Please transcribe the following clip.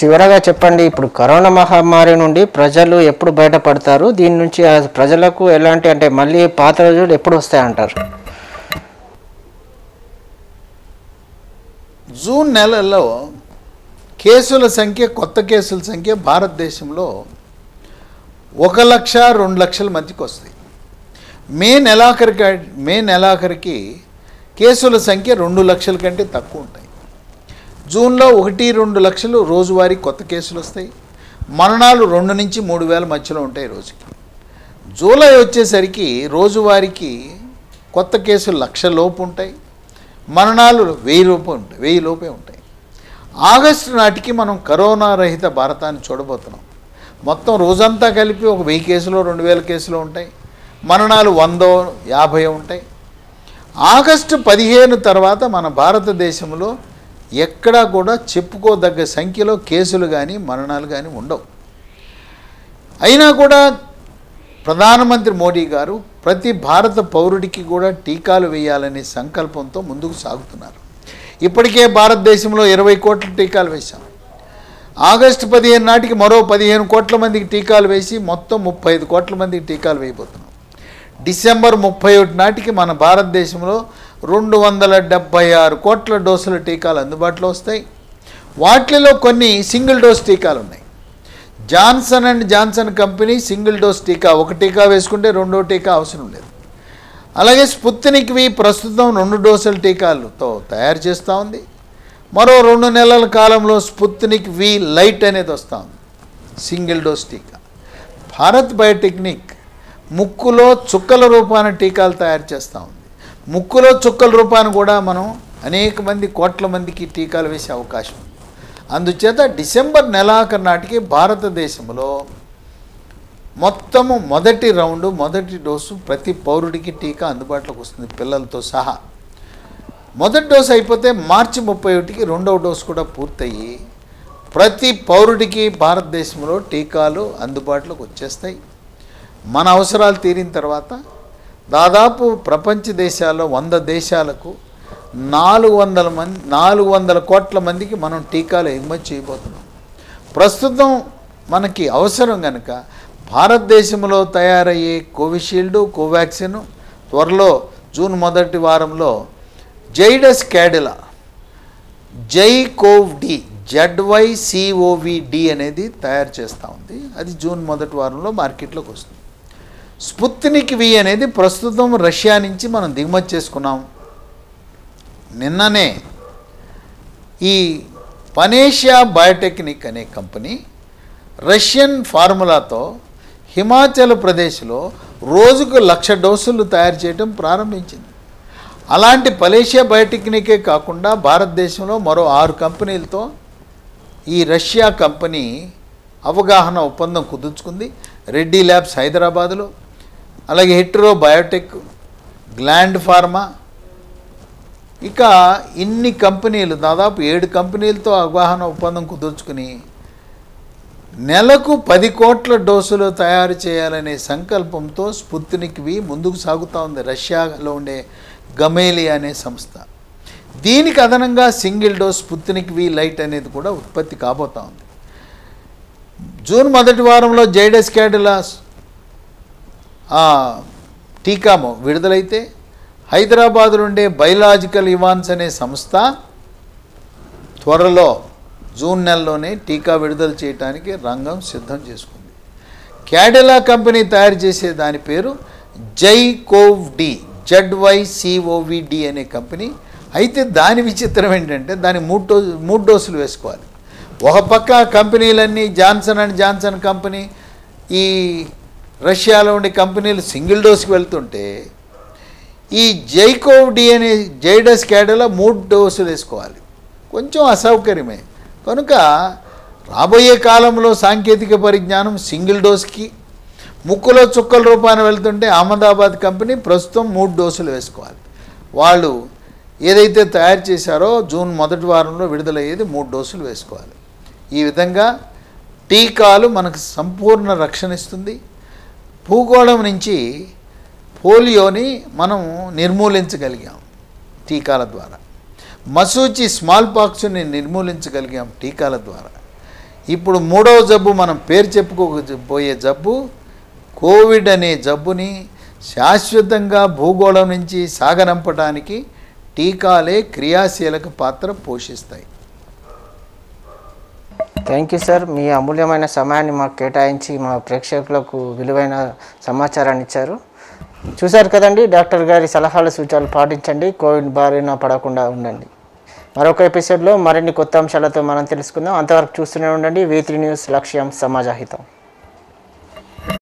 చివరగా చెప్పండి, ఇప్పుడు కరోనా మహమ్మారి నుండి ప్రజలు ఎప్పుడు బయటపడతారు? దీని నుంచి ప్రజలకు ఎలాంటి అంటే మళ్ళీ పాత రోజులు ఎప్పుడు వస్తాయంటారు? జూన్ నెలలో కేసుల సంఖ్య, కొత్త కేసుల సంఖ్య భారతదేశంలో 1 లక్ష 2 లక్షల మధ్యకి వస్తాయి. మే నెలాఖరికి కేసుల సంఖ్య 2 లక్షల కంటే తక్కువ ఉంటాయి. జూన్లో 1-2 లక్షలు రోజువారీ కొత్త కేసులు వస్తాయి. మరణాలు 2 నుంచి 3 వేల మధ్యలో ఉంటాయి రోజుకి. జూలై వచ్చేసరికి రోజువారీకి కొత్త కేసులు 1,00,000 లోపు ఉంటాయి, మరణాలు 1000 లోపే ఉంటాయి. ఆగస్టు నాటికి మనం కరోనా రహిత భారతాన్ని చూడబోతున్నాం. మొత్తం రోజంతా కలిపి ఒక 1000 కేసులు 2000 కేసులు ఉంటాయి, మరణాలు 100-50 ఉంటాయి. ఆగస్టు 15 తర్వాత మన భారతదేశంలో ఎక్కడా కూడా చెప్పుకోదగ్గ సంఖ్యలో కేసులు కానీ మరణాలు కానీ ఉండవు. అయినా కూడా ప్రధానమంత్రి మోడీ గారు ప్రతి భారత పౌరుడికి కూడా టీకాలు వేయాలనే సంకల్పంతో ముందుకు సాగుతున్నారు. ఇప్పటికే భారతదేశంలో 20 కోట్ల టీకాలు వేశాం. ఆగస్టు 15 నాటికి మరో 15 కోట్ల మందికి టీకాలు వేసి మొత్తం 35 కోట్ల మందికి టీకాలు వేయబోతున్నాం. డిసెంబర్ 31 నాటికి మన భారతదేశంలో 276 కోట్ల డోసుల టీకాలు అందుబాటులో వస్తాయి. వాటిలో కొన్ని సింగిల్ డోస్ టీకాలు ఉన్నాయి. Johnson and Johnson company single dose టీకా, ఒక టీకా వేసుకుంటే రెండో టీకా అవసరం లేదు. అలాగే స్పుత్నిక్ వి ప్రస్తుతం 2 డోసుల టీకాలతో తయారు చేస్తూ ఉంది. మరో 2 నెలల కాలంలో స్పుత్నిక్ వి లైట్ అనేది వస్తూ ఉంది, సింగిల్ డోస్ టీకా. భారత్ బయోటెక్నిక్ ముక్కులో చుక్కల రూపాన టీకాలు తయారు చేస్తూ ఉంది. ముక్కులో చుక్కల రూపాన్ని కూడా మనం అనేక మంది, కోట్ల మందికి టీకాలు వేసే అవకాశం ఉంది. అందుచేత డిసెంబర్ నెలాఖరు నాటికి భారతదేశంలో మొత్తము మొదటి రౌండు, మొదటి డోసు ప్రతి పౌరుడికి టీకా అందుబాటులోకి వస్తుంది, పిల్లలతో సహా. మొదటి డోసు అయిపోతే మార్చి 31కి రెండవ డోసు కూడా పూర్తయ్యి ప్రతి పౌరుడికి భారతదేశంలో టీకాలు అందుబాటులోకి వచ్చేస్తాయి. మన అవసరాలు తీరిన తర్వాత దాదాపు ప్రపంచ దేశాల్లో 100 దేశాలకు 400 కోట్ల మందికి మనం టీకాలు ఎగుమతి చేయబోతున్నాం. ప్రస్తుతం మనకి అవసరం కనుక భారతదేశంలో తయారయ్యే కోవిషీల్డ్, కోవాక్సిన్ త్వరలో జూన్ మొదటి వారంలో జైడస్ క్యాడిలా జైకోవ్డి ZYCOVD అనేది తయారు చేస్తూ ఉంది. అది జూన్ మొదటి వారంలో మార్కెట్లోకి వస్తుంది. స్పుత్నిక్ వి అనేది ప్రస్తుతం రష్యా నుంచి మనం దిగుమతి చేసుకున్నాం. నిన్ననే ఈ పనేషియా బయోటెక్నిక్ అనే కంపెనీ రష్యన్ ఫార్ములాతో హిమాచల్ ప్రదేశ్లో రోజుకు 1,00,000 డోసులు తయారు చేయడం ప్రారంభించింది. అలాంటి పనేషియా బయోటెక్నికే కాకుండా భారతదేశంలో మరో 6 కంపెనీలతో ఈ రష్యా కంపెనీ అవగాహన ఒప్పందం కుదుర్చుకుంది. రెడ్డి ల్యాబ్స్ హైదరాబాదులో, అలాగే హెట్రో బయోటెక్, గ్లాండ్ ఫార్మా, ఇక ఇన్ని కంపెనీలు, దాదాపు 7 కంపెనీలతో అవగాహన ఒప్పందం కుదుర్చుకుని నెలకు 10 కోట్ల డోసులు తయారు చేయాలనే సంకల్పంతో స్పుత్నిక్ వి ముందుకు సాగుతూ ఉంది. రష్యాలో ఉండే గమేలియా అనే సంస్థ. దీనికి అదనంగా సింగిల్ డోస్ స్పుత్నిక్ వి లైట్ అనేది కూడా ఉత్పత్తి కాబోతూ ఉంది. జూన్ మొదటి వారంలో జైడస్ క్యాడిలా టీకా విడుదలైతే హైదరాబాద్ నుండే బయలాజికల్ ఇవాన్స్ అనే సంస్థ త్వరలో జూన్ నెలలోనే టీకా విడుదల చేయడానికి రంగం సిద్ధం చేసుకుంది. క్యాడిలా కంపెనీ తయారు చేసే దాని పేరు జైకోవ్డి ZYCOVD అనే కంపెనీ. అయితే దాని విచిత్రం ఏంటంటే దాని 3 డోసులు వేసుకోవాలి. ఒక పక్క కంపెనీలన్నీ జాన్సన్ అండ్ జాన్సన్ కంపెనీ, ఈ రష్యాలో ఉండే కంపెనీలు సింగిల్ డోసుకి వెళ్తుంటే ఈ జైకోవ్డి అనే జైడస్ క్యాడిలా 3 డోసులు వేసుకోవాలి. కొంచెం అసౌకర్యమే. కనుక రాబోయే కాలంలో సాంకేతిక పరిజ్ఞానం సింగిల్ డోస్కి ముక్కులో చుక్కల రూపాన వెళ్తుంటే అహ్మదాబాద్ కంపెనీ ప్రస్తుతం 3 డోసులు వేసుకోవాలి. వాళ్ళు ఏదైతే తయారు చేశారో జూన్ మొదటి వారంలో విడుదలయ్యేది 3 డోసులు వేసుకోవాలి. ఈ విధంగా టీకాలు మనకు సంపూర్ణ రక్షణ ఇస్తుంది. భూగోళం నుంచి పోలియోని మనం నిర్మూలించగలిగాం టీకాల ద్వారా. మసూచి స్మాల్ పాక్స్ని నిర్మూలించగలిగాం టీకాల ద్వారా. ఇప్పుడు మూడవ జబ్బు మనం పేరు చెప్పుకోకపోయే జబ్బు కోవిడ్ అనే జబ్బుని శాశ్వతంగా భూగోళం నుంచి సాగనంపడానికి టీకాలే క్రియాశీలక పాత్ర పోషిస్తాయి. Thank you sir. మీ అమూల్యమైన సమయాన్ని మాకు కేటాయించి మా ప్రేక్షకులకు విలువైన సమాచారాన్ని ఇచ్చారు. చూశారు కదండి, డాక్టర్ గారి సలహాలు సూచనలు పాటించండి, కోవిడ్ బారిన పడకుండా ఉండండి. మరొక ఎపిసోడ్లో మరిన్ని కొత్త అంశాలతో మనం తెలుసుకుందాం. అంతవరకు చూస్తూనే ఉండండి V3 న్యూస్, లక్ష్యం సమాజహితం.